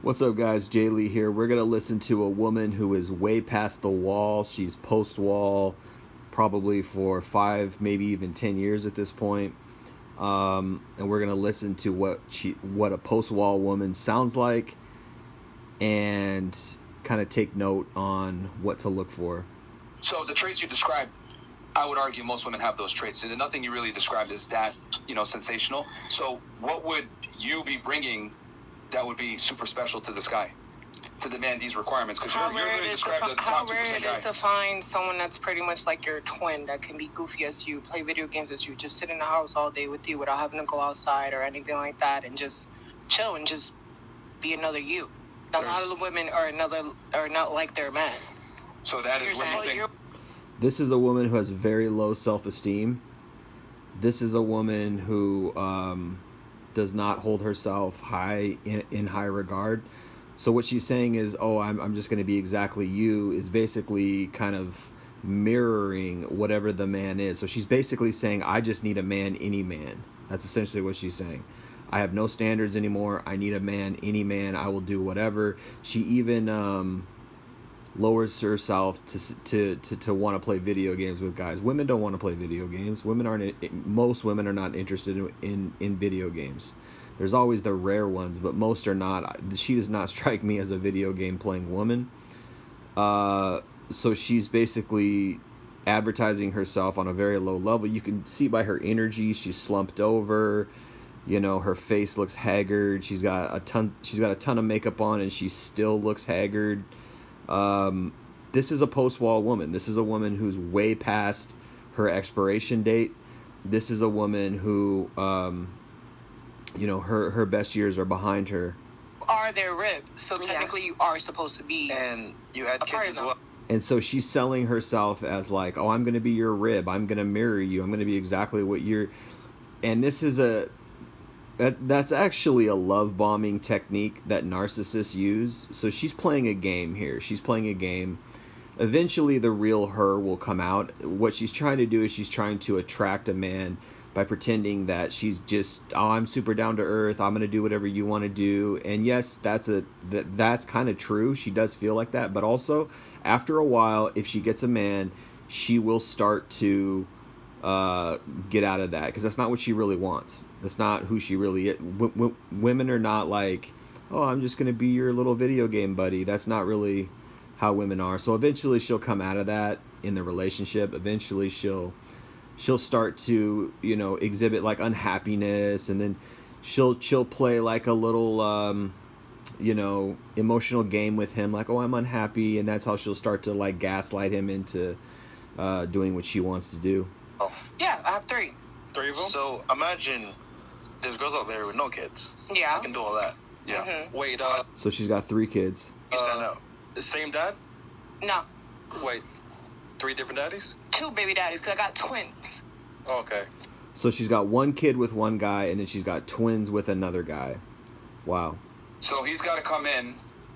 What's up, guys? Jay Lee here. We're going to listen to a woman who is way past the wall. She's post-wall probably for 5, maybe even 10 years at this point. And we're going to listen to what a post-wall woman sounds like and kind of take note on what to look for. So the traits you described, I would argue most women have those traits. And nothing you really described is that, sensational. So what would you be bringing that would be super special to this guy to demand these requirements? Because you're going to describe the top 2% guy. How rare it is to find someone that's pretty much like your twin that can be goofy as you, play video games as you, just sit in the house all day with you without having to go outside or anything like that, and just chill and just be another you. A lot of the women are not like their man. So that is what you think. This is a woman who has very low self-esteem. This is a woman who does not hold herself high in high regard. So what she's saying is, oh, I'm just going to be exactly you, is basically kind of mirroring whatever the man is. So she's basically saying, I just need a man, any man. That's essentially what she's saying. I have no standards anymore. I need a man, any man. I will do whatever. She even lowers herself to want to play video games with guys. Women don't want to play video games. Most women are not interested in video games. There's always the rare ones, but most are not. She does not strike me as a video game playing woman. So she's basically advertising herself on a very low level. You can see by her energy, she's slumped over. Her face looks haggard. She's got a ton of makeup on, and she still looks haggard. This is a post-wall woman. This is a woman who's way past her expiration date. This is a woman who, her best years are behind her. Are their ribs, so technically you are supposed to be. And you had kids as well. And so she's selling herself as like, oh, I'm going to be your rib. I'm going to mirror you. I'm going to be exactly what you're. And this is that's actually a love bombing technique that narcissists use. So she's playing a game here. She's playing a game. Eventually the real her will come out. What she's trying to do is she's trying to attract a man by pretending that she's just, oh, I'm super down to earth. I'm going to do whatever you want to do. And yes, that's kind of true. She does feel like that. But also, after a while, if she gets a man, she will start to get out of that, because that's not what she really wants. That's not who she really is. Women are not like, oh, I'm just going to be your little video game buddy. That's not really how women are. So eventually she'll come out of that in the relationship. Eventually she'll start to, exhibit like unhappiness, and then she'll play like a little, emotional game with him, like, oh, I'm unhappy. And that's how she'll start to like gaslight him into doing what she wants to do. Oh. Yeah, I have 3. 3 of them? So imagine there's girls out there with no kids. Yeah. I can do all that. Yeah. Mm-hmm. Wait, so she's got 3 kids. You stand out. The same dad? No. Wait, 3 different daddies? 2 baby daddies, because I got twins. Oh, okay. So she's got 1 kid with one guy, and then she's got twins with another guy. Wow. So he's got to come in.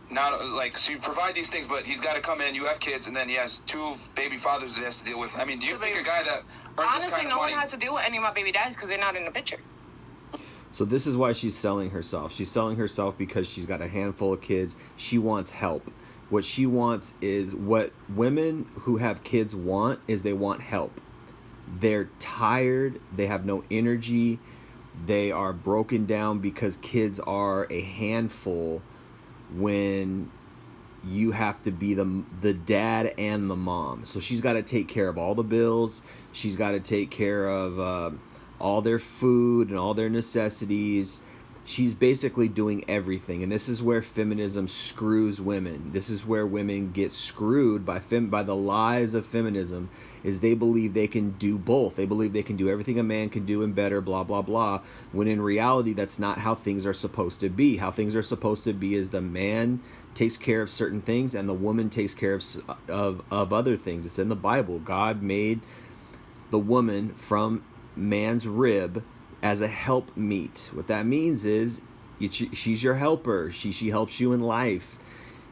Not like, so you provide these things, but he's got to come in. You have kids, and then he has 2 baby fathers that he has to deal with. I mean, do you think a guy that earns this honestly, kind of no money? one has to deal with any of my baby daddies because they're not in the picture. So this is why she's selling herself. She's selling herself because she's got a handful of kids. She wants help. What she wants is what women who have kids want, is they want help. They're tired. They have no energy. They are broken down because kids are a handful when you have to be the dad and the mom. So she's got to take care of all the bills. She's got to take care of all their food and all their necessities. She's basically doing everything. And this is where feminism screws women. This is where women get screwed by the lies of feminism, is they believe they can do both. They believe they can do everything a man can do and better, blah, blah, blah. When in reality, that's not how things are supposed to be. How things are supposed to be is the man takes care of certain things and the woman takes care of other things. It's in the Bible. God made the woman from man's rib as a help meet. What that means is she's your helper. She helps you in life.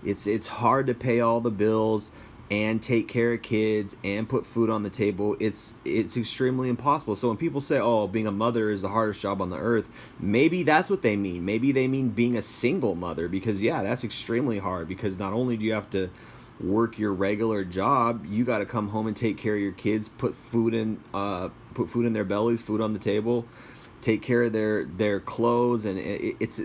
It's hard to pay all the bills. and take care of kids and put food on the table, it's extremely impossible. So when people say, oh, being a mother is the hardest job on the earth, maybe that's what they mean. Maybe they mean being a single mother, because yeah, that's extremely hard, because not only do you have to work your regular job, you got to come home and take care of your kids, put food in their bellies, food on the table, take care of their clothes, and it's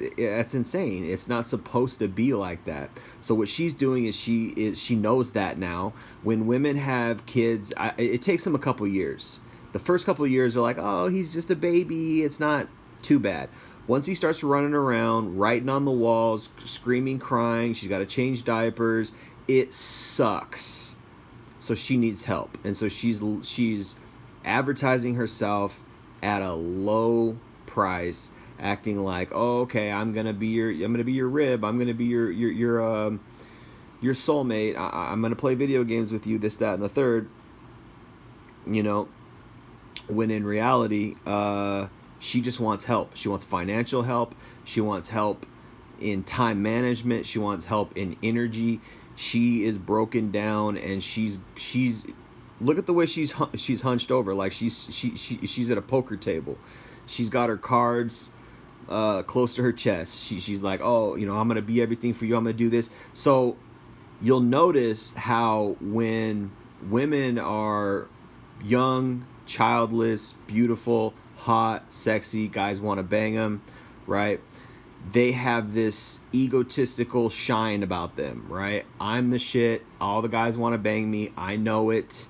insane. It's not supposed to be like that. So what she's doing is she knows that now. When women have kids, it takes them a couple years. The first couple of years are like, oh, he's just a baby, it's not too bad. Once he starts running around, writing on the walls, screaming, crying, she's got to change diapers, it sucks. So she needs help, and so she's advertising herself at a low price, acting like, oh, okay, I'm gonna be your rib, I'm gonna be your soulmate, I'm gonna play video games with you, this, that, and the third. You know, when in reality, she just wants help. She wants financial help. She wants help in time management. She wants help in energy. She is broken down, and she's look at the way she's hunched over, like she's at a poker table. She's got her cards close to her chest. She's like, oh, you know, I'm gonna be everything for you, I'm gonna do this. So you'll notice how when women are young, childless, beautiful, hot, sexy, guys want to bang them, right? They have this egotistical shine about them, right? I'm the shit, all the guys want to bang me, I know it,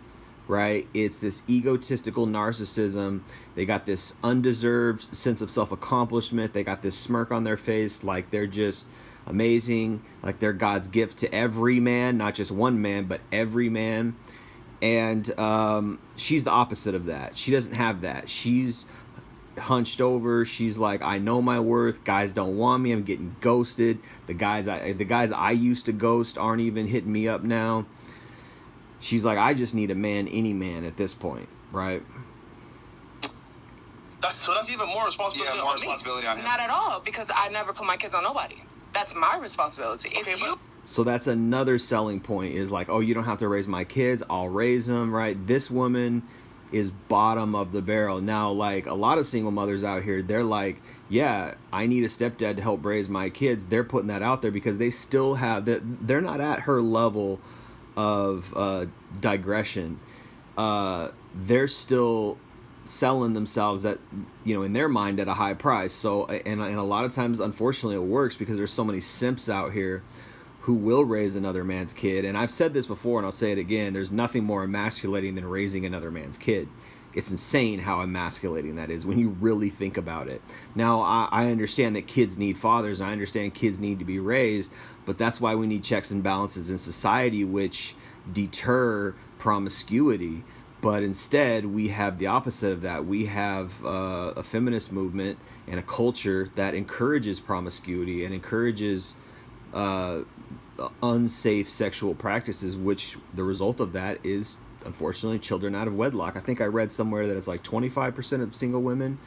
right? It's this egotistical narcissism. They got this undeserved sense of self-accomplishment. They got this smirk on their face, like they're just amazing, like they're God's gift to every man, not just one man, but every man. And she's the opposite of that. She doesn't have that. She's hunched over. She's like, I know my worth. Guys don't want me. I'm getting ghosted. The guys I used to ghost aren't even hitting me up now. She's like, I just need a man, any man at this point, right? That's even more responsibility. Yeah, more responsibility on him. Not at all, because I never put my kids on nobody. That's my responsibility. Okay, If you So that's another selling point, is like, oh, you don't have to raise my kids, I'll raise them, right? This woman is bottom of the barrel. Now, like a lot of single mothers out here, they're like, yeah, I need a stepdad to help raise my kids. They're putting that out there because they still have that. They're not at her level of digression. They're still selling themselves at, you know, in their mind at a high price. So, and a lot of times, unfortunately, it works because there's so many simps out here who will raise another man's kid. And I've said this before, and I'll say it again, there's nothing more emasculating than raising another man's kid. It's insane how emasculating that is when you really think about it. Now, I understand that kids need fathers, and I understand kids need to be raised, but that's why we need checks and balances in society which deter promiscuity. But instead, we have the opposite of that. We have a feminist movement and a culture that encourages promiscuity and encourages unsafe sexual practices, which the result of that is, unfortunately, children out of wedlock. I think I read somewhere that it's like 25% of single women,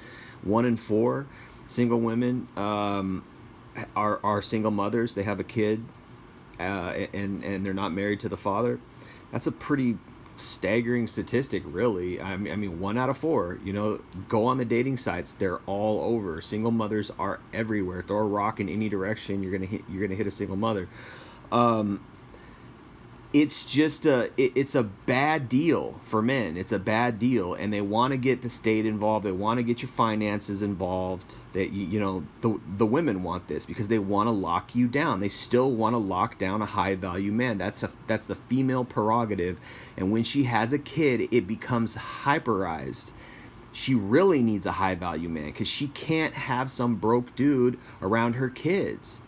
1 in 4 single women are single mothers. They have a kid and they're not married to the father. That's a pretty staggering statistic, really. I mean 1 out of 4, you know, go on the dating sites, they're all over. Single mothers are everywhere. Throw a rock in any direction, you're gonna hit a single mother. It's just it's a bad deal for men. It's a bad deal, and they want to get the state involved. They want to get your finances involved. That you know, the women want this because they want to lock you down. They still want to lock down a high value man. That's the female prerogative. And when she has a kid, it becomes hyperized. She really needs a high value man because she can't have some broke dude around her kids.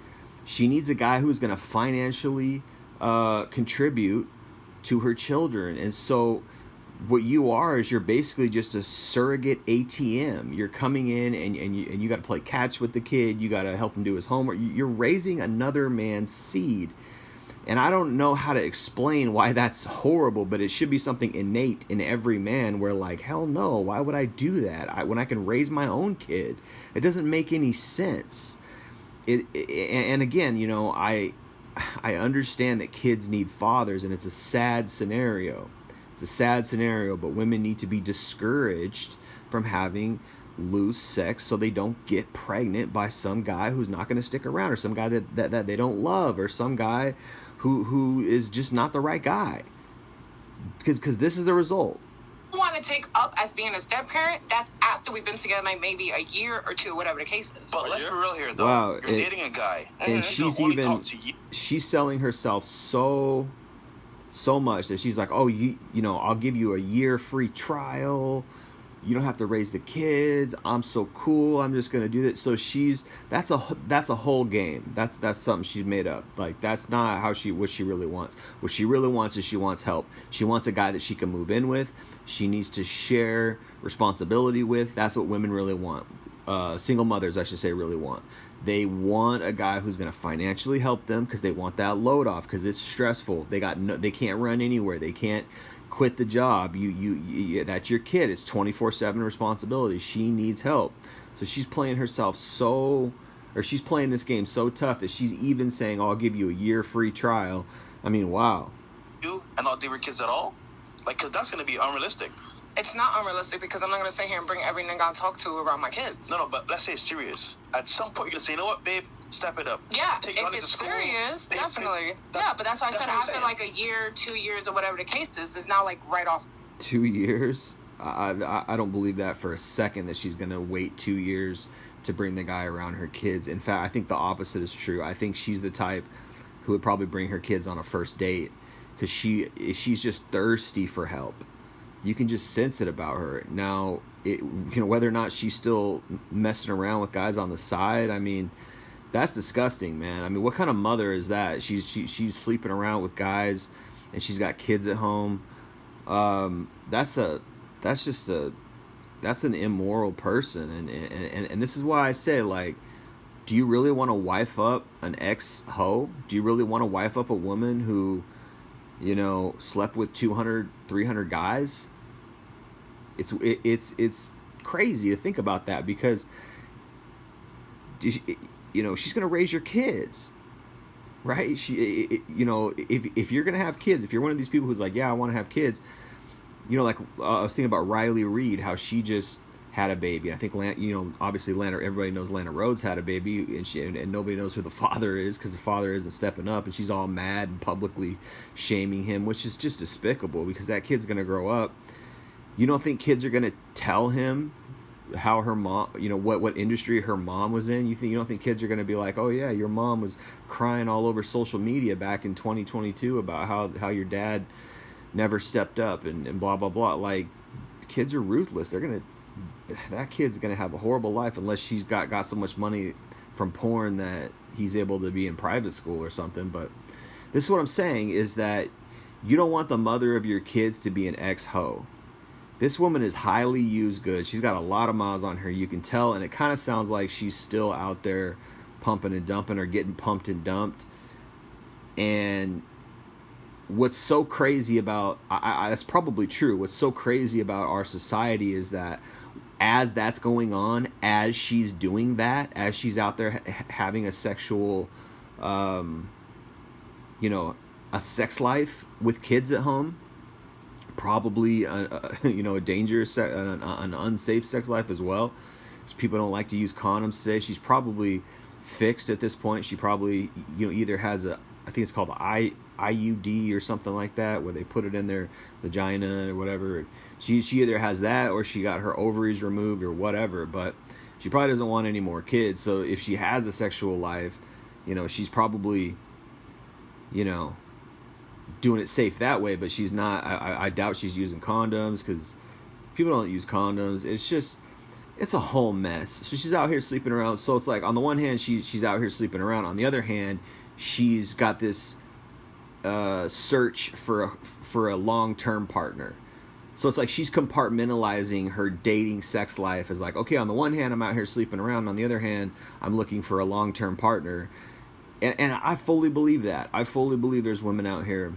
She needs a guy who's going to financially contribute to her children. And so what you are is you're basically just a surrogate ATM. You're coming in and you got to play catch with the kid. You got to help him do his homework. You're raising another man's seed. And I don't know how to explain why that's horrible, but it should be something innate in every man where, like, hell no, why would I do that when I can raise my own kid? It doesn't make any sense. And again, you know, I understand that kids need fathers, and it's a sad scenario. It's a sad scenario, but women need to be discouraged from having loose sex so they don't get pregnant by some guy who's not going to stick around, or some guy that they don't love, or some guy who is just not the right guy. Because this is the result. Want to take up as being a step parent, that's after we've been together like maybe a year or two, whatever the case is. But let's be real here, though. Wow, You're dating a guy. And she's even she's selling herself so much that she's like, oh, you know, I'll give you a year free trial. You don't have to raise the kids. I'm so cool. I'm just gonna do that. So that's a whole game. That's something she's made up. Like, that's not what she really wants. What she really wants is she wants help. She wants a guy that she can move in with. She needs to share responsibility with. That's what women really want. Single mothers, I should say, really want. They want a guy who's going to financially help them because they want that load off, because it's stressful. They can't run anywhere. They can't quit the job. You that's your kid. It's 24/7 responsibility. She needs help. So she's playing she's playing this game so tough that she's even saying, oh, I'll give you a year free trial. I mean, wow. You and not date with kids at all? Like, because that's going to be unrealistic. It's not unrealistic because I'm not going to sit here and bring every nigga I talk to around my kids. No, but let's say it's serious. At some point, you're going to say, you know what, babe? Step it up. Yeah, Take if Johnny it's to school. serious, Babe, definitely. that- Yeah, but that's why I that's said what I'm after saying. like a year, 2 years, or whatever the case is, it's not like right off. 2 years? I don't believe that for a second, that she's going to wait 2 years to bring the guy around her kids. In fact, I think the opposite is true. I think she's the type who would probably bring her kids on a first date because she's just thirsty for help. You can just sense it about her. Now, whether or not she's still messing around with guys on the side, I mean, that's disgusting, man. I mean, what kind of mother is that? She's sleeping around with guys, and she's got kids at home. That's an immoral person, and this is why I say, like, do you really want to wife up an ex-hoe? Do you really want to wife up a woman who, slept with 200, 300 guys? It's crazy to think about that, because she's gonna raise your kids, right? If you're gonna have kids, if you're one of these people who's like, yeah, I want to have kids, I was thinking about Riley Reid, how she just had a baby. I think obviously everybody knows Lana Rhoades had a baby, and nobody knows who the father is because the father isn't stepping up, and she's all mad and publicly shaming him, which is just despicable, because that kid's gonna grow up. You don't think kids are gonna tell him how her mom, what industry her mom was in? You don't think kids are gonna be like, oh yeah, your mom was crying all over social media back in 2022 about how your dad never stepped up and blah blah blah? Like, kids are ruthless. That kid's gonna have a horrible life unless she's got so much money from porn that he's able to be in private school or something. But this is what I'm saying, is that you don't want the mother of your kids to be an ex-hoe. This woman is highly used goods. She's got a lot of miles on her, you can tell, and it kind of sounds like she's still out there pumping and dumping, or getting pumped and dumped. And what's so crazy about, that's probably true, what's so crazy about our society is that as that's going on, as she's doing that, as she's out there having a sexual, a sex life with kids at home, probably a dangerous, an unsafe sex life as well, because people don't like to use condoms today. She's probably fixed at this point. She probably either has I think it's called the IUD or something like that, where they put it in their vagina or whatever. She either has that, or she got her ovaries removed or whatever, but she probably doesn't want any more kids. So if she has a sexual life, she's probably doing it safe that way, but she's not. I doubt she's using condoms, because people don't use condoms. It's a whole mess. So she's out here sleeping around. So it's like, on the one hand, she's out here sleeping around. On the other hand, she's got this search for a long-term partner. So it's like she's compartmentalizing her dating sex life as like, okay, on the one hand, I'm out here sleeping around. On the other hand, I'm looking for a long-term partner. And I fully believe that. I fully believe there's women out here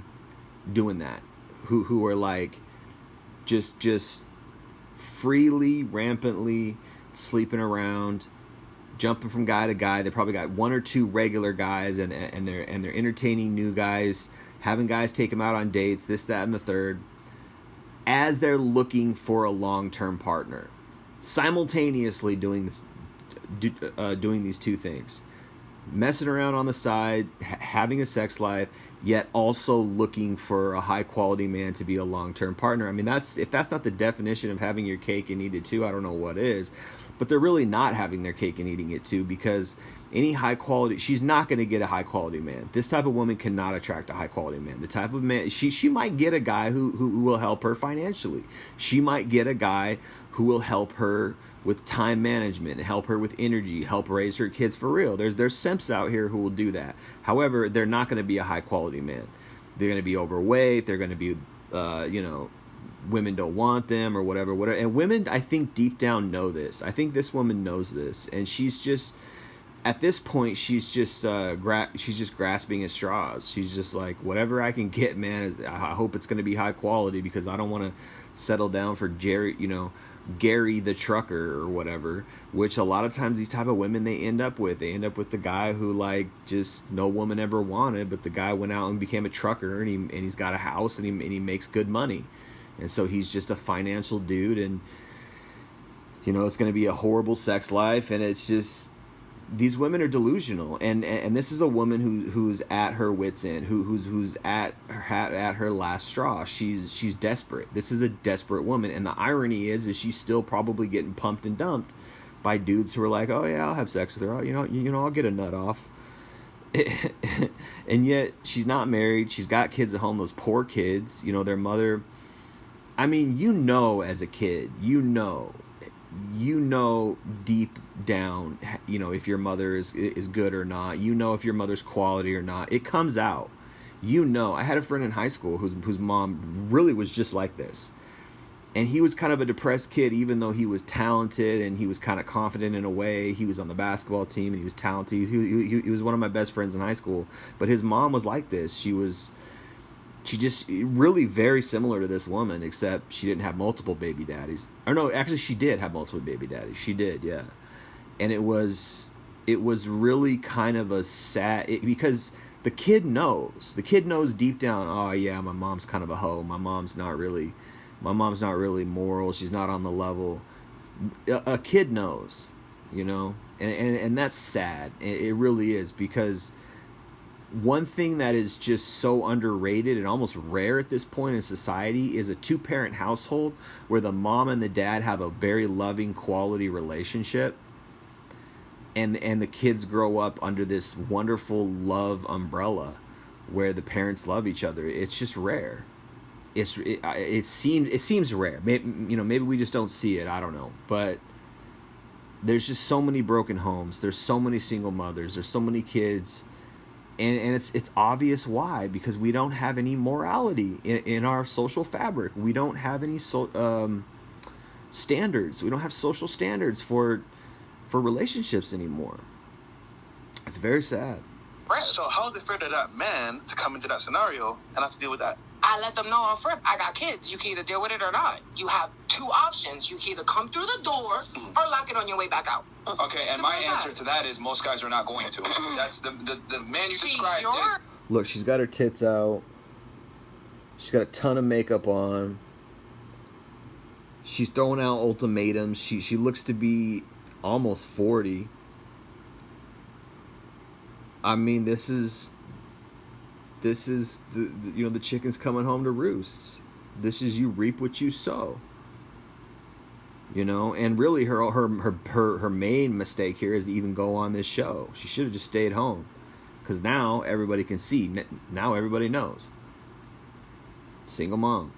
doing that, who are like just freely, rampantly sleeping around, jumping from guy to guy. They probably got one or two regular guys, and they're entertaining new guys, having guys take them out on dates, this, that, and the third, as they're looking for a long-term partner, simultaneously doing these two things, messing around on the side, having a sex life, yet also looking for a high-quality man to be a long-term partner. I mean, if that's not the definition of having your cake and eat it too, I don't know what is. But they're really not having their cake and eating it too, because any high quality, she's not going to get a high quality man. This type of woman cannot attract a high quality man. The type of man, she might get a guy who will help her financially. She might get a guy who will help her with time management, help her with energy, help raise her kids for real. There's simps out here who will do that. However, they're not going to be a high quality man. They're going to be overweight. They're going to be, women don't want them or whatever. And women, I think deep down know this. I think this woman knows this, and she's just, at this point, she's just grasping at straws. She's just like, whatever I can get, man. I hope it's going to be high quality, because I don't want to settle down for Gary the trucker or whatever. Which a lot of times these type of women they end up with the guy who like just no woman ever wanted, but the guy went out and became a trucker, and he's got a house, and he makes good money. And so he's just a financial dude, and it's going to be a horrible sex life, and it's just, these women are delusional, and this is a woman who's at her wit's end, who's at her last straw. She's desperate. This is a desperate woman, and the irony is she's still probably getting pumped and dumped by dudes who are like, oh yeah, I'll have sex with her. I'll get a nut off. And yet she's not married. She's got kids at home. Those poor kids. Their mother. I mean, as a kid, deep down, if your mother is good or not, if your mother's quality or not. It comes out. I had a friend in high school whose mom really was just like this. And he was kind of a depressed kid, even though he was talented and he was kind of confident in a way. He was on the basketball team and he was talented. He was one of my best friends in high school. But his mom was like this. She just really very similar to this woman, except she didn't have multiple baby daddies. Or no, actually she did have multiple baby daddies. She did, yeah. And it was really kind of a sad, because the kid knows deep down, oh yeah, my mom's kind of a hoe. My mom's not really moral. She's not on the level. A kid knows, and that's sad. It really is, because one thing that is just so underrated and almost rare at this point in society is a two-parent household where the mom and the dad have a very loving, quality relationship, and the kids grow up under this wonderful love umbrella where the parents love each other. It's just rare. It seems rare. Maybe we just don't see it. I don't know, but there's just so many broken homes. There's so many single mothers. There's so many kids. And it's obvious why, because we don't have any morality in our social fabric. We don't have any standards. We don't have social standards for relationships anymore. It's very sad. Right. So how is it fair to that man to come into that scenario and have to deal with that? I let them know off rip, I got kids. You can either deal with it or not. You have two options. You can either come through the door or lock it on your way back out. Okay, and my answer to that is most guys are not going to. That's the man you described is... Look, she's got her tits out. She's got a ton of makeup on. She's throwing out ultimatums. She looks to be almost 40. I mean, this is the chicken's coming home to roost. This is, you reap what you sow. And really her main mistake here is to even go on this show. She should have just stayed home, because now everybody can see. Now everybody knows. Single mom.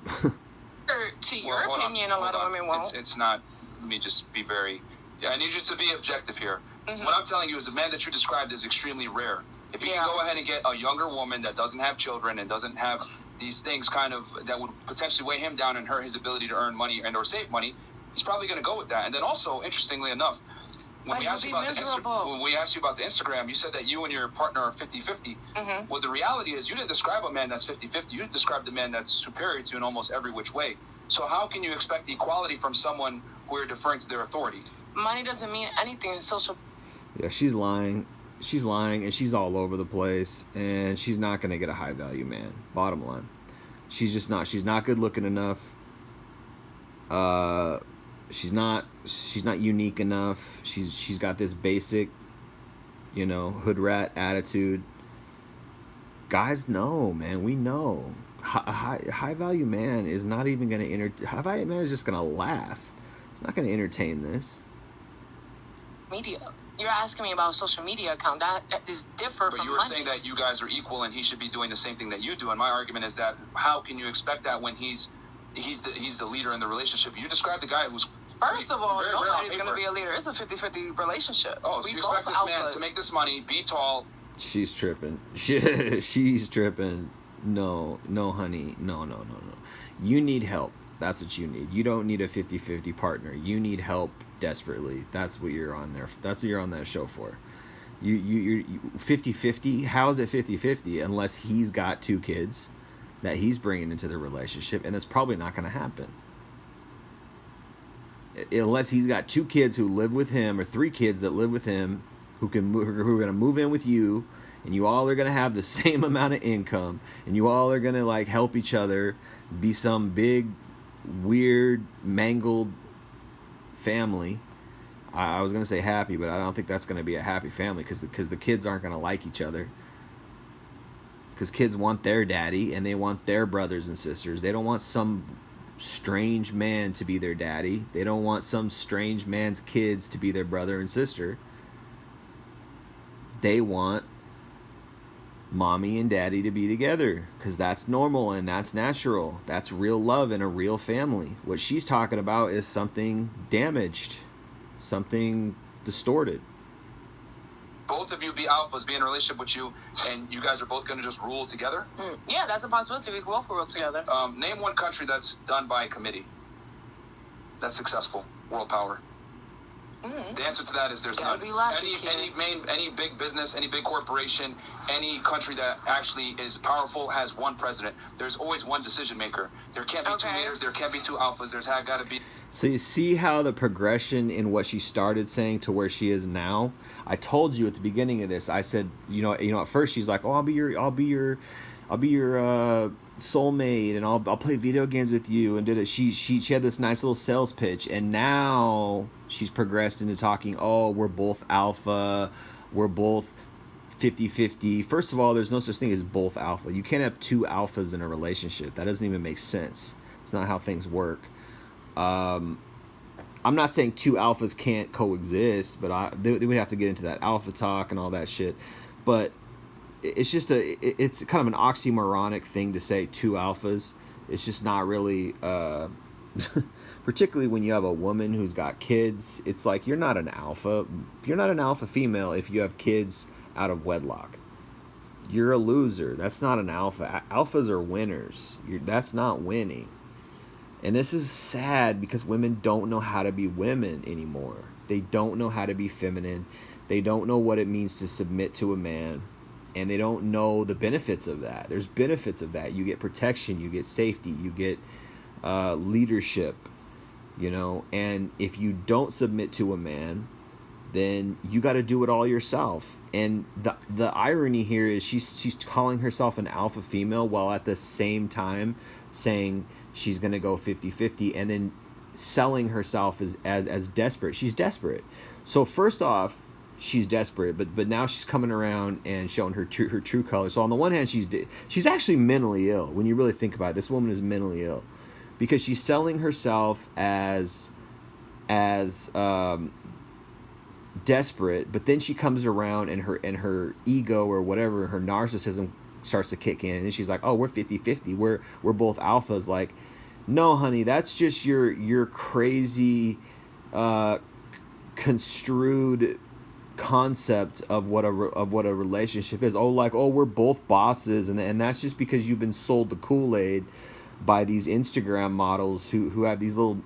To your opinion, a lot of women won't. It's not. Let me just be very. I need you to be objective here. Mm-hmm. What I'm telling you is the man that you described is extremely rare. If you can go ahead and get a younger woman that doesn't have children and doesn't have these things kind of that would potentially weigh him down and hurt his ability to earn money and or save money, he's probably going to go with that. And then also, interestingly enough, when we asked you about the Instagram, you said that you and your partner are 50-50. Mm-hmm. Well, the reality is you didn't describe a man that's 50-50. You described a man that's superior to you in almost every which way. So how can you expect equality from someone who you're deferring to their authority? Money doesn't mean anything in social. Yeah, she's lying. She's lying, and she's all over the place, and she's not gonna get a high value man. Bottom line, she's just not. She's not good looking enough. She's not. She's not unique enough. She's got this basic, hood rat attitude. Guys know, man. We know. High value man is not even gonna high value man is just gonna laugh. It's not gonna entertain this. Media. You're asking me about a social media account. That is different But from you were money. saying that you guys are equal and he should be doing the same thing that you do. And my argument is that how can you expect that when he's the leader in the relationship? You described the guy who's First of all, very rare on nobody's going to paper. be a leader. It's a 50-50 relationship. Oh, so We you expect both this man alphas. to make this money, be tall. She's tripping. She's tripping. No, honey. No. You need help. That's what you need. You don't need a 50-50 partner. You need help desperately. That's what you're on there. That's what you're on that show for. You're 50-50. How is it 50-50 unless he's got 2 kids that he's bringing into the relationship, and it's probably not going to happen. Unless he's got 2 kids who live with him, or 3 kids that live with him, who are going to move in with you, and you all are going to have the same amount of income, and you all are going to like help each other be some big, weird, mangled family. I was going to say happy, but I don't think that's going to be a happy family because the kids aren't going to like each other. Because kids want their daddy and they want their brothers and sisters. They don't want some strange man to be their daddy. They don't want some strange man's kids to be their brother and sister. They want mommy and daddy to be together because that's normal and that's natural. That's real love in a real family. What she's talking about is something damaged, something distorted. Both of you be alphas, be in a relationship with you, and you guys are both going to just rule together? Yeah, that's a possibility. We can both rule together. Name one country that's done by committee. That's successful. World power. The answer to that is there's Gotta none. be logic here. Any big business, any big corporation, any country that actually is powerful has one president. There's always one decision maker. There can't be 2 Okay. leaders. There can't be 2 alphas. There's got to be. So you see how the progression in what she started saying to where she is now. I told you at the beginning of this. I said, at first she's like, "Oh, I'll be your soulmate, and I'll play video games with you." And did it. She had this nice little sales pitch, and now she's progressed into talking. Oh, we're both alpha. We're both 50-50. First of all, there's no such thing as both alpha. You can't have 2 alphas in a relationship. That doesn't even make sense. It's not how things work. I'm not saying 2 alphas can't coexist, but they would have to get into that alpha talk and all that shit. But it's just it's kind of an oxymoronic thing to say 2 alphas. It's just not really, particularly when you have a woman who's got kids. It's like you're not an alpha. You're not an alpha female if you have kids out of wedlock. You're a loser. That's not an alpha. Alphas are winners. That's not winning. And this is sad because women don't know how to be women anymore. They don't know how to be feminine. They don't know what it means to submit to a man. And they don't know the benefits of that. There's benefits of that. You get protection. You get safety. You get leadership. And if you don't submit to a man, then you got to do it all yourself. And the irony here is she's calling herself an alpha female while at the same time saying she's going to go 50-50 and then selling herself as desperate. She's desperate. So first off, she's desperate, but now she's coming around and showing her true colors. So on the one hand, she's actually mentally ill. When you really think about it, this woman is mentally ill because she's selling herself as desperate, but then she comes around and her ego or whatever, her narcissism starts to kick in, and then she's like, "Oh, we're 50-50. We're both alphas." Like, no, honey, that's just your crazy construed concept of what a relationship is. Oh, we're both bosses, and that's just because you've been sold the Kool-Aid by these Instagram models who have these little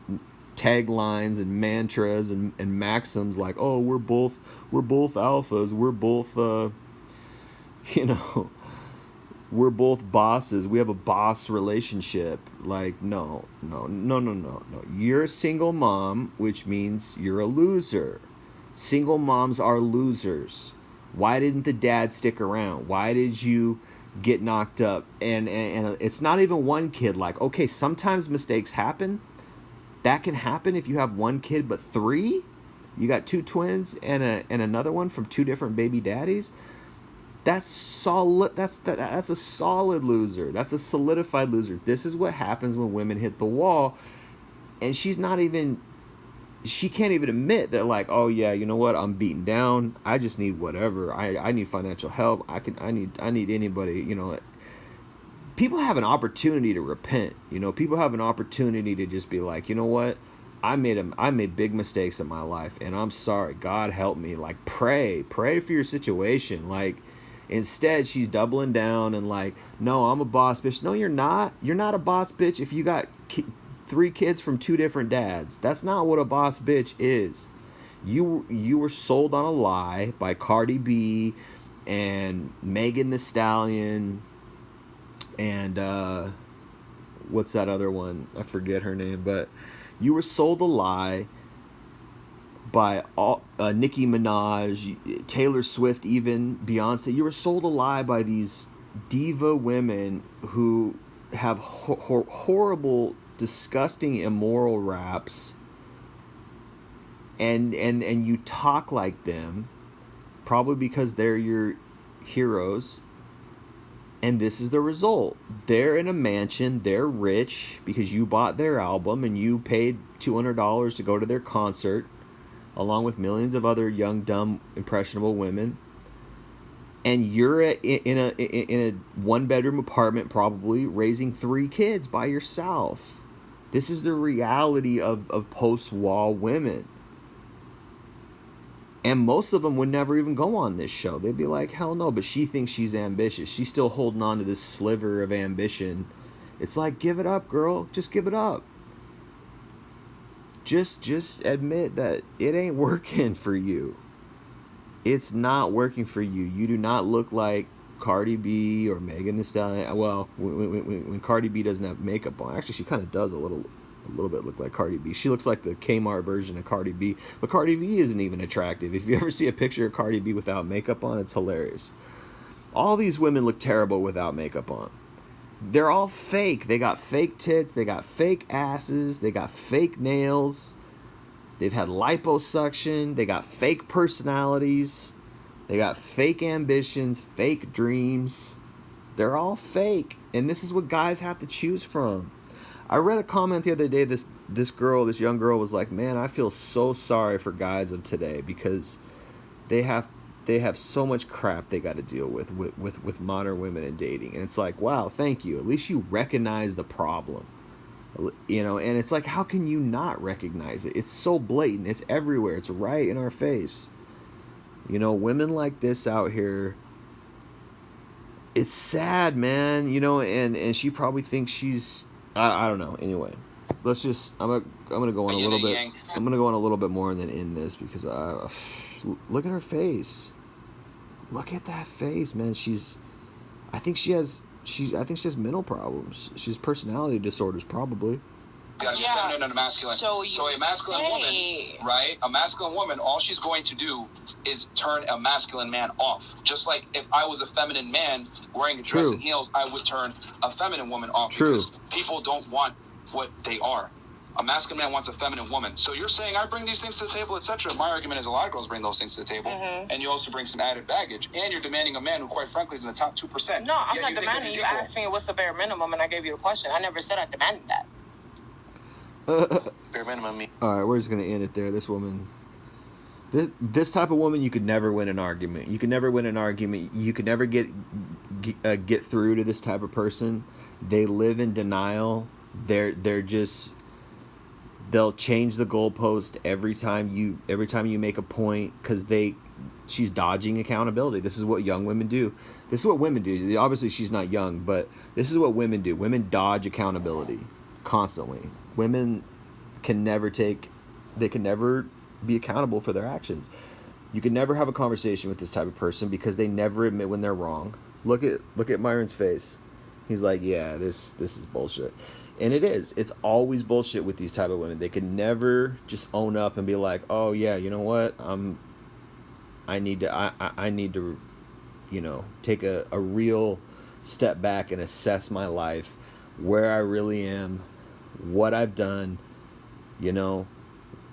taglines and mantras and maxims like, "Oh, we're both alphas. We're both we're both bosses. We have a boss relationship." Like, no. You're a single mom, which means you're a loser. Single moms are losers. Why didn't the dad stick around? Why did you get knocked up? And it's not even one kid. Like, okay, sometimes mistakes happen. That can happen if you have one kid, but three? You got two twins and another one from two different baby daddies? That's solid. That's a solid loser. That's a solidified loser. This is what happens when women hit the wall. And she can't even admit that, like, oh yeah, you know what, I'm beaten down, I just need whatever, I need financial help, I need anybody, you know. People have an opportunity to repent, you know. People have an opportunity to just be like, you know what, I made big mistakes in my life and I'm sorry, God help me. Like, pray for your situation. Like, instead she's doubling down and like, no, I'm a boss bitch. No, you're not a boss bitch if you got three kids from two different dads. That's not what a boss bitch is. You were sold on a lie by Cardi B and Megan Thee Stallion and what's that other one? I forget her name, but you were sold a lie by Nicki Minaj, Taylor Swift, even Beyonce. You were sold a lie by these diva women who have horrible, disgusting, immoral raps, and you talk like them, probably because they're your heroes. And this is the result. They're in a mansion, they're rich because you bought their album and you paid $200 to go to their concert, along with millions of other young, dumb, impressionable women. And you're in a one-bedroom apartment, probably raising three kids by yourself. This is the reality of post-wall women. And most of them would never even go on this show. They'd be like, hell no, but she thinks she's ambitious. She's still holding on to this sliver of ambition. It's like, give it up, girl. Just give it up. Just admit that it ain't working for you. It's not working for you. You do not look like Cardi B or Megan Thee Stallion. Well, when Cardi B doesn't have makeup on. Actually, she kind of does a little bit look like Cardi B. She looks like the Kmart version of Cardi B. But Cardi B isn't even attractive. If you ever see a picture of Cardi B without makeup on, it's hilarious. All these women look terrible without makeup on. They're all fake. They got fake tits. They got fake asses. They got fake nails. They've had liposuction. They got fake personalities. They got fake ambitions, fake dreams. They're all fake. And this is what guys have to choose from. I read a comment the other day. This young girl was like, man, I feel so sorry for guys of today because they have so much crap they got to deal with modern women and dating. And it's like, wow, thank you. At least you recognize the problem. You know, and it's like, how can you not recognize it? It's so blatant. It's everywhere. It's right in our face. You know, women like this out here, it's sad, man. You know, and she probably thinks she's, I don't know. Anyway, let's just, I'm gonna go on a little bit. I'm gonna go on a little bit more and then end this because look at her face. Look at that face, man. I think she has mental problems. She's personality disorders, probably. Yeah, no, masculine. So a masculine woman, right? A masculine woman, all she's going to do is turn a masculine man off. Just like if I was a feminine man wearing a dress and heels, I would turn a feminine woman off. Because people don't want what they are. A masculine man wants a feminine woman. So you're saying I bring these things to the table, etc. My argument is a lot of girls bring those things to the table, and you also bring some added baggage. And you're demanding a man who, quite frankly, is in the top 2%. No, I'm not demanding. You asked me what's the bare minimum, and I gave you a question. I never said I demanded that. Bare minimum. All right, we're just gonna end it there. This woman, this type of woman, you could never win an argument. You could never win an argument. You could never get through to this type of person. They live in denial. They're just. They'll change the goalpost every time you make a point because she's dodging accountability. This is what young women do. This is what women do. Obviously, she's not young, but this is what women do. Women dodge accountability constantly. Women can never be accountable for their actions. You can never have a conversation with this type of person because they never admit when they're wrong. Look at Myron's face. He's like, yeah, this is bullshit. And it's always bullshit with these type of women. They can never just own up and be like, oh yeah, you know what, I need to I need to, you know, take a real step back and assess my life, where I really am, what I've done, you know,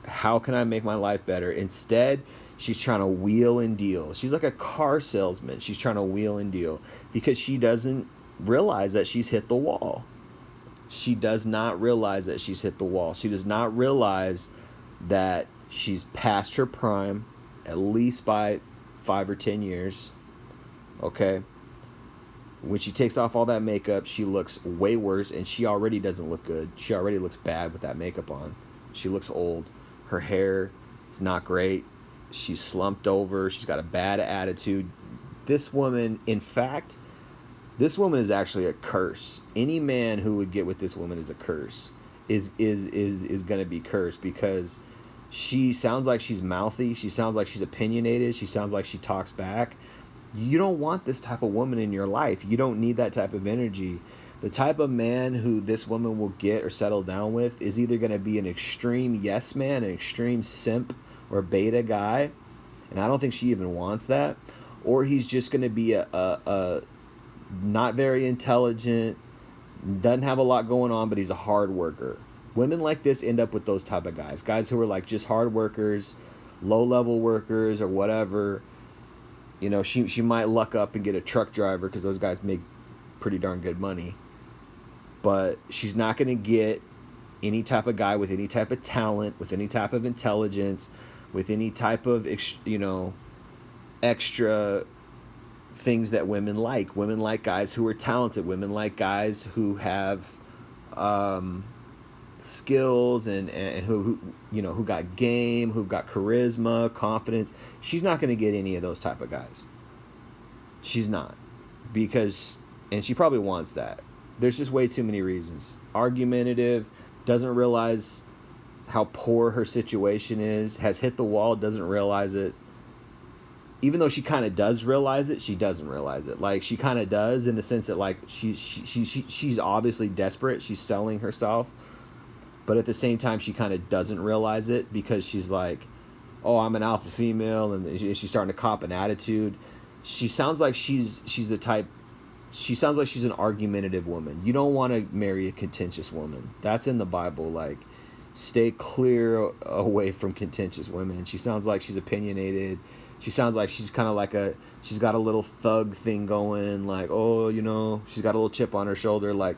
how can I make my life better. Instead, she's trying to wheel and deal. She's like a car salesman. She's trying to wheel and deal because she doesn't realize that she's hit the wall. She does not realize that she's hit the wall. She does not realize that she's past her prime, at least by 5 or 10 years. Okay? When she takes off all that makeup, she looks way worse, and she already doesn't look good. She already looks bad with that makeup on. She looks old. Her hair is not great. She's slumped over. She's got a bad attitude. This woman, in fact, this woman is actually a curse. Any man who would get with this woman is a curse. Is going to be cursed, because she sounds like she's mouthy. She sounds like she's opinionated. She sounds like she talks back. You don't want this type of woman in your life. You don't need that type of energy. The type of man who this woman will get or settle down with is either going to be an extreme yes man, an extreme simp or beta guy, and I don't think she even wants that, or he's just going to be a not very intelligent, doesn't have a lot going on, but he's a hard worker. Women like this end up with those type of guys who are like just hard workers, low level workers or whatever. You know, she might luck up and get a truck driver because those guys make pretty darn good money, but she's not going to get any type of guy with any type of talent, with any type of intelligence, with any type of, you know, extra things that women like. Women like guys who are talented. Women like guys who have skills and who you know, who got game, who got charisma, confidence. She's not going to get any of those type of guys. She's not, because, and she probably wants that. There's just way too many reasons. Argumentative, doesn't realize how poor her situation is, has hit the wall, doesn't realize it. Even though she kind of does realize it, she doesn't realize it. Like, she kind of does, in the sense that, like, she's obviously desperate. She's selling herself. But at the same time, she kind of doesn't realize it, because she's like, oh, I'm an alpha female, and she's starting to cop an attitude. She sounds like she's the type, she sounds like she's an argumentative woman. You don't want to marry a contentious woman. That's in the Bible. Like, stay clear away from contentious women. And she sounds like she's opinionated. She sounds like she's kind of like she's got a little thug thing going, like, oh, you know, she's got a little chip on her shoulder. Like,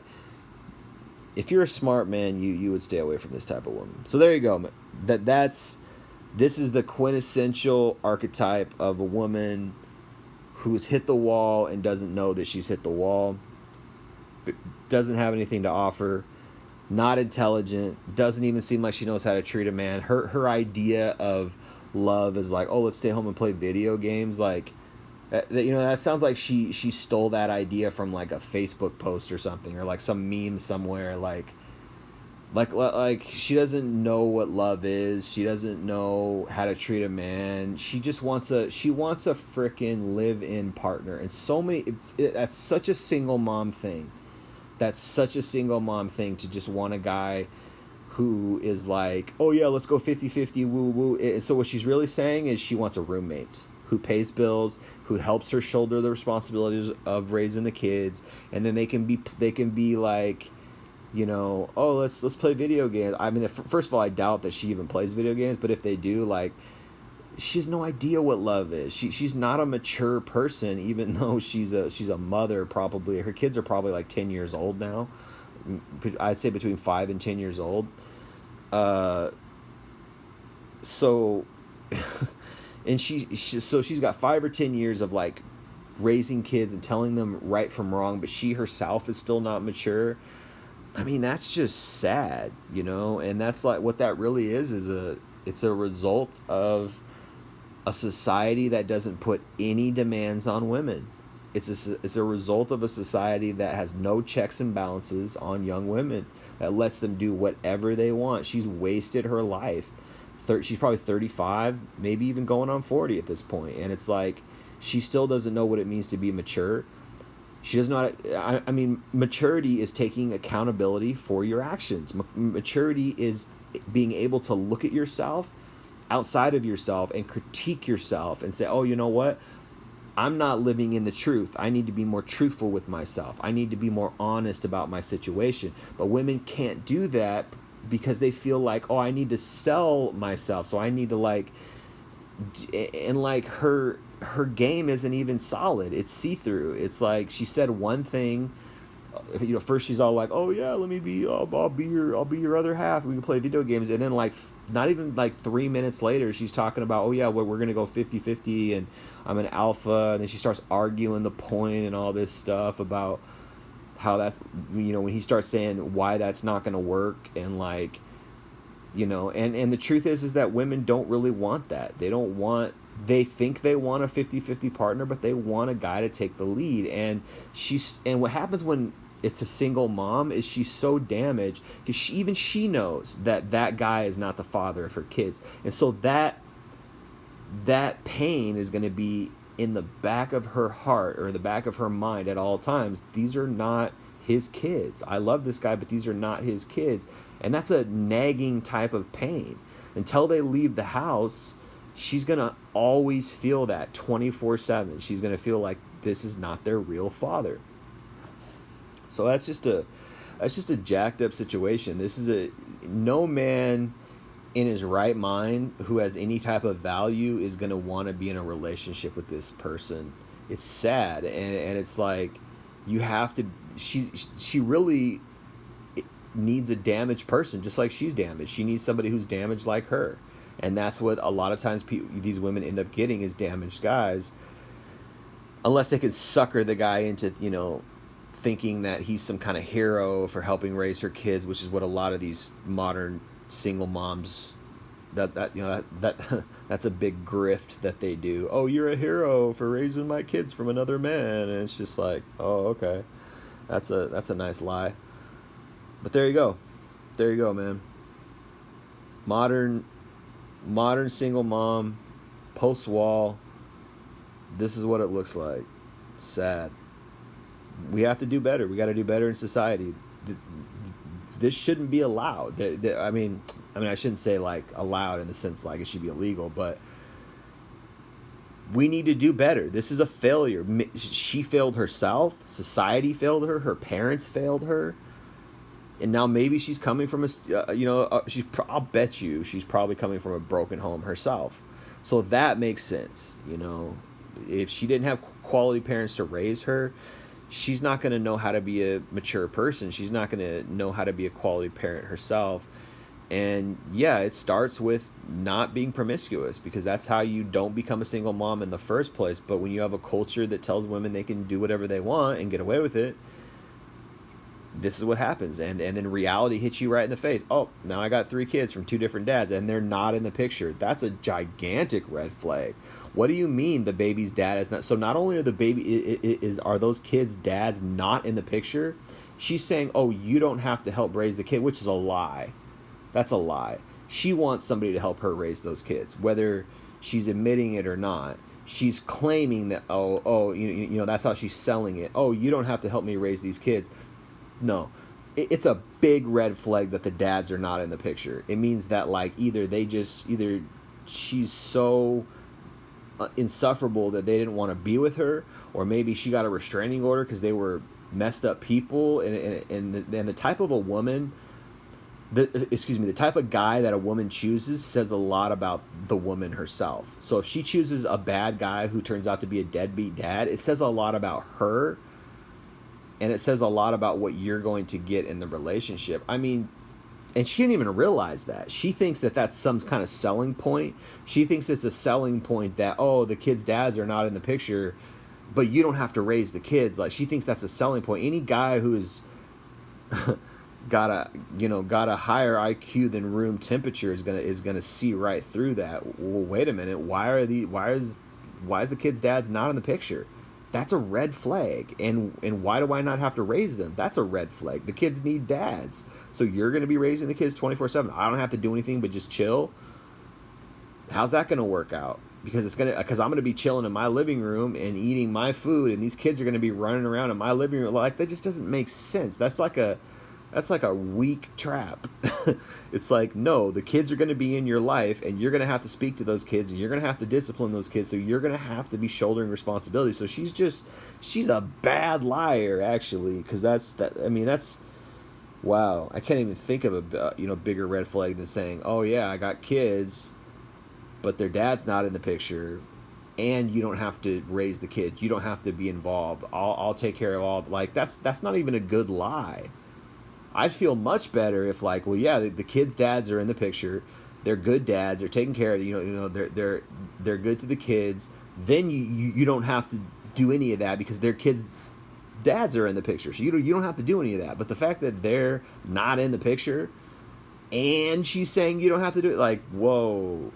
if you're a smart man, you would stay away from this type of woman. So there you go. This is the quintessential archetype of a woman who's hit the wall and doesn't know that she's hit the wall, doesn't have anything to offer, not intelligent, doesn't even seem like she knows how to treat a man. Her idea of love is like, oh, let's stay home and play video games. Like, you know, that sounds like she stole that idea from like a Facebook post or something, or like some meme somewhere. Like she doesn't know what love is. She doesn't know how to treat a man. She just wants a freaking live-in partner. And so many, that's such a single mom thing. That's such a single mom thing, to just want a guy who is like, oh yeah, let's go 50-50, woo woo. And so what she's really saying is she wants a roommate who pays bills, who helps her shoulder the responsibilities of raising the kids, and then they can be like, you know, oh, let's play video games. I mean, first of all, I doubt that she even plays video games, but if they do, like, she has no idea what love is. She's not a mature person, even though she's a mother. Probably her kids are probably like 10 years old now. I'd say between 5 and 10 years old. So and she's got 5 or 10 years of like raising kids and telling them right from wrong, but she herself is still not mature. I mean, that's just sad, you know. And that's like, what that really is it's a result of a society that doesn't put any demands on women. It's a result of a society that has no checks and balances on young women, that lets them do whatever they want. She's wasted her life. She's probably 35, maybe even going on 40 at this point. And it's like, she still doesn't know what it means to be mature. She does not. I mean, maturity is taking accountability for your actions. Maturity is being able to look at yourself outside of yourself and critique yourself and say, oh, you know what? I'm not living in the truth. I need to be more truthful with myself. I need to be more honest about my situation. But women can't do that because they feel like, oh, I need to sell myself. So I need to like, and like her game isn't even solid. It's see-through. It's like she said one thing, you know, first she's all like, oh yeah, let me be, I'll be your other half, we can play video games, and then like not even like 3 minutes later she's talking about, oh yeah, well, we're gonna go 50-50 and I'm an alpha, and then she starts arguing the point and all this stuff about how that's, you know, when he starts saying why that's not gonna work, and like, you know, and the truth is that women don't really want that. They think they want a 50-50 partner, but they want a guy to take the lead. And what happens when it's a single mom is she's so damaged because she knows that guy is not the father of her kids. And so that pain is going to be in the back of her heart or the back of her mind at all times. These are not his kids. I love this guy, but these are not his kids. And that's a nagging type of pain. Until they leave the house, she's going to always feel that 24/7. She's going to feel like this is not their real father. So that's just a jacked up situation. No man in his right mind who has any type of value is going to want to be in a relationship with this person. It's sad. And it's like, you have to, she really needs a damaged person, just like she's damaged. She needs somebody who's damaged like her. And that's what a lot of times these women end up getting, is damaged guys, unless they could sucker the guy into, you know, thinking that he's some kind of hero for helping raise her kids, which is what a lot of these modern single moms, that's a big grift that they do. Oh, you're a hero for raising my kids from another man. And it's just like, oh, okay, that's a nice lie. But there you go, man. Modern single mom, post-wall, this is what it looks like. Sad. We have to do better. We got to do better in society. This shouldn't be allowed. I mean, I shouldn't say like allowed in the sense like it should be illegal, but we need to do better. This is a failure. She failed herself. Society failed her. Her parents failed her. And now maybe she's coming from I'll bet you she's probably coming from a broken home herself. So that makes sense. You know, if she didn't have quality parents to raise her, she's not going to know how to be a mature person. She's not going to know how to be a quality parent herself. And yeah, it starts with not being promiscuous, because that's how you don't become a single mom in the first place. But when you have a culture that tells women they can do whatever they want and get away with it, this is what happens. And then reality hits you right in the face. Oh, now I got 3 kids from 2 different dads and they're not in the picture. That's a gigantic red flag. What do you mean the baby's dad is not? So not only are those kids' dads not in the picture, she's saying, oh, you don't have to help raise the kid, which is a lie. That's a lie. She wants somebody to help her raise those kids, whether she's admitting it or not. She's claiming that, you know, that's how she's selling it. Oh, you don't have to help me raise these kids. No, it's a big red flag that the dads are not in the picture. It means that like either she's so insufferable that they didn't want to be with her, or maybe she got a restraining order because they were messed up people. And the type of a woman, the type of guy that a woman chooses says a lot about the woman herself. So if she chooses a bad guy who turns out to be a deadbeat dad, it says a lot about her. And it says a lot about what you're going to get in the relationship. I mean, and she didn't even realize that. She thinks that that's some kind of selling point. She thinks it's a selling point that, oh, the kids' dads are not in the picture, but you don't have to raise the kids. Like, she thinks that's a selling point. Any guy who's got a higher IQ than room temperature is gonna see right through that. Well, wait a minute. Why is the kids' dads not in the picture? That's a red flag. And why do I not have to raise them? That's a red flag. The kids need dads. So you're going to be raising the kids 24/7. I don't have to do anything but just chill. How's that going to work out? because I'm gonna be chilling in my living room and eating my food, and these kids are gonna be running around in my living room. Like, that just doesn't make sense. That's like a weak trap. It's like, no, the kids are gonna be in your life, and you're gonna have to speak to those kids, and you're gonna have to discipline those kids. So you're gonna have to be shouldering responsibility. So she's a bad liar, actually, because that's wow. I can't even think of a bigger red flag than saying, oh yeah, I got kids, but their dad's not in the picture, and you don't have to raise the kids. You don't have to be involved. I'll take care of all. Like, that's not even a good lie. I'd feel much better if, like, well, yeah, the kids' dads are in the picture. They're good dads. They're taking care of they're good to the kids. Then you don't have to do any of that because their kids' dads are in the picture. So you don't have to do any of that. But the fact that they're not in the picture, and she's saying you don't have to do it, like, whoa.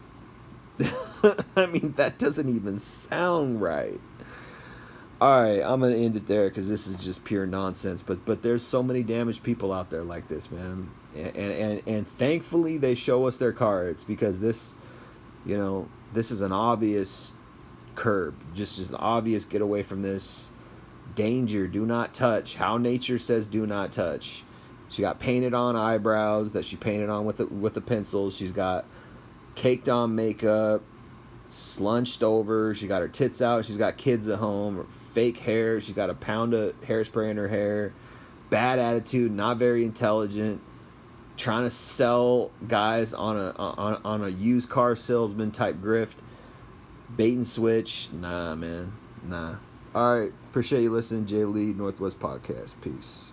I mean, that doesn't even sound right. All right, I'm gonna end it there because this is just pure nonsense. But there's so many damaged people out there like this, man. And thankfully they show us their cards, because this is an obvious curb, just an obvious get away from this. Danger, do not touch. How nature says do not touch. She got painted on eyebrows that she painted on with the pencil. She's got caked on makeup, slunched over. She got her tits out. She's got kids at home. Fake hair. She got a pound of hairspray in her hair. Bad attitude. Not very intelligent. Trying to sell guys on a used car salesman type grift. Bait and switch. Nah, man. Nah. All right. Appreciate you listening. Jay Lee, Northwest Podcast. Peace.